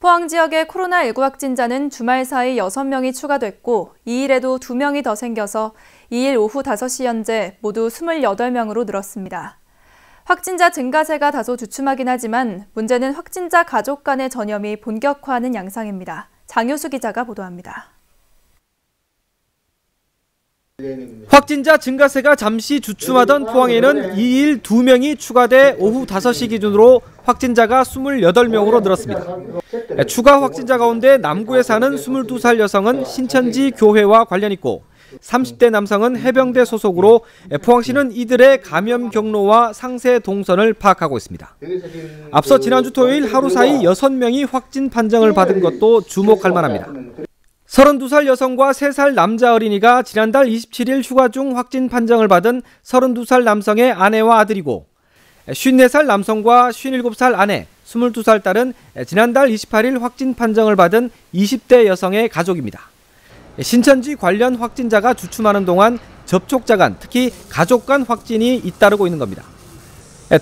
포항 지역의 코로나19 확진자는 주말 사이 6명이 추가됐고 2일에도 2명이 더 생겨서 2일 오후 5시 현재 모두 28명으로 늘었습니다. 확진자 증가세가 다소 주춤하긴 하지만 문제는 확진자 가족 간의 전염이 본격화하는 양상입니다. 장효수 기자가 보도합니다. 확진자 증가세가 잠시 주춤하던 포항에는 2일 2명이 추가돼 오후 5시 기준으로 확진자가 28명으로 늘었습니다. 추가 확진자 가운데 남구에 사는 22살 여성은 신천지 교회와 관련 있고 30대 남성은 해병대 소속으로 포항시는 이들의 감염 경로와 상세 동선을 파악하고 있습니다. 앞서 지난주 토요일 하루 사이 6명이 확진 판정을 받은 것도 주목할 만합니다. 32살 여성과 3살 남자 어린이가 지난달 27일 휴가 중 확진 판정을 받은 32살 남성의 아내와 아들이고 54살 남성과 57살 아내, 22살 딸은 지난달 28일 확진 판정을 받은 20대 여성의 가족입니다. 신천지 관련 확진자가 주춤하는 동안 접촉자 간, 특히 가족 간 확진이 잇따르고 있는 겁니다.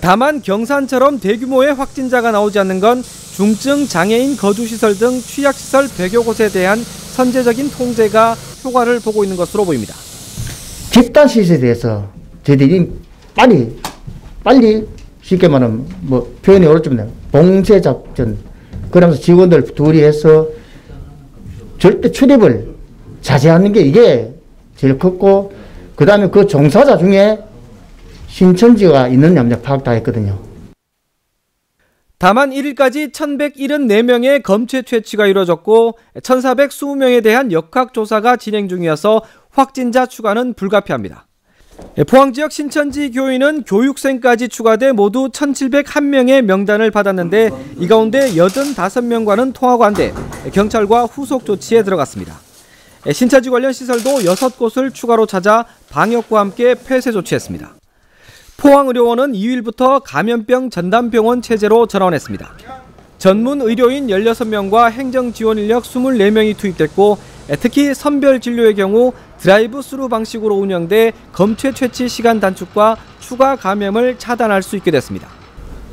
다만 경산처럼 대규모의 확진자가 나오지 않는 건 중증 장애인 거주시설 등 취약시설 100여 곳에 대한 선제적인 통제가 효과를 보고 있는 것으로 보입니다. 집단 시설에 대해서 저희들이 빨리 쉽게 말하면 표현이 어렵지만 봉쇄 작전, 그러면서 직원들 둘이 해서 절대 출입을 자제하는 게 이게 제일 컸고, 그 다음에 그 종사자 중에 신천지가 있느냐 없느냐 파악 다 했거든요. 다만 1일까지 1,174명의 검체 채취가 이루어졌고 1,420명에 대한 역학조사가 진행 중이어서 확진자 추가는 불가피합니다. 포항 지역 신천지 교인은 교육생까지 추가돼 모두 1,701명의 명단을 받았는데 이 가운데 85명과는 통화가 안 돼 경찰과 후속 조치에 들어갔습니다. 신천지 관련 시설도 6곳을 추가로 찾아 방역과 함께 폐쇄 조치했습니다. 포항의료원은 2일부터 감염병 전담병원 체제로 전환했습니다. 전문 의료인 16명과 행정지원 인력 24명이 투입됐고 특히 선별진료의 경우 드라이브 스루 방식으로 운영돼 검체 채취 시간 단축과 추가 감염을 차단할 수 있게 됐습니다.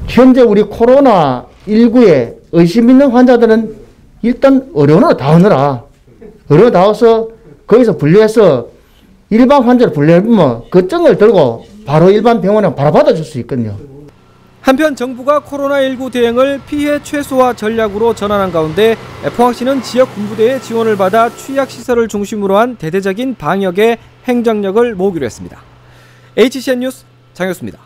현재 우리 코로나19에 의심 있는 환자들은 일단 의료원으로 다 오느라, 의료원 다 와서 거기서 분류해서 일반 환자를 분류해보면 그 증을 들고 바로 일반 병원에 바로 받아줄 수 있거든요. 한편 정부가 코로나19 대응을 피해 최소화 전략으로 전환한 가운데 포항시는 지역 군부대의 지원을 받아 취약시설을 중심으로 한 대대적인 방역에 행정력을 모으기로 했습니다. HCN 뉴스 장효수입니다.